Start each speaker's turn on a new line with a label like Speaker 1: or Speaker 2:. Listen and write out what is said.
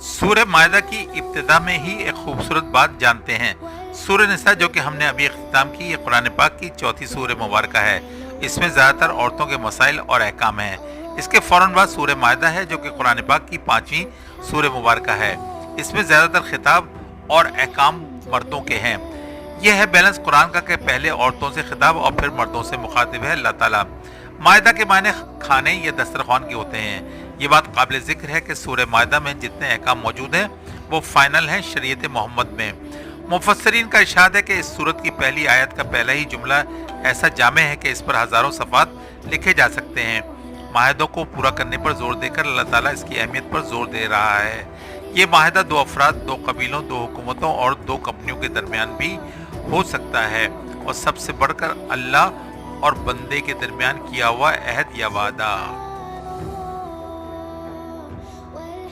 Speaker 1: सूरह मायदा की इब्तिदा में ही एक खूबसूरत बात जानते हैं। सूरह निसा जो कि हमने अभी इख्तिताम की, ये कुरान पाक की चौथी सूरह मुबारक है। इसमें ज़्यादातर औरतों के मसाइल और अहकाम हैं। इसके फ़ौरन बाद सूरह मायदा है जो कि कुरान पाक की पाँचवीं सूरह मुबारक है। इसमें ज़्यादातर खिताब और अहकाम मर्दों के हैं। यह है बैलेंस कुरान का कि पहले औरतों से खिताब और फिर मर्दों से मुखातिब है अल्लाह ताला। मायदा के मायने खाने या दस्तरखान के होते हैं। ये बात काबिल जिक्र है कि सूरह मायदा में जितने अहकाम मौजूद हैं वो फाइनल हैं शरीयत मोहम्मद में। मुफस्सरीन का इरशाद है कि इस सूरत की पहली आयत का पहला ही जुमला ऐसा जामे है कि इस पर हज़ारों सफ़ात लिखे जा सकते हैं। माहिदों को पूरा करने पर जोर देकर अल्लाह ताला इसकी अहमियत पर जोर दे रहा है। ये माहिदा दो अफराद, दो कबीलों, दो हुकूमतों और दो कंपनियों के दरमियान भी हो सकता है और सबसे बढ़कर अल्लाह और बंदे के दरमियान किया हुआ अहद या वादा।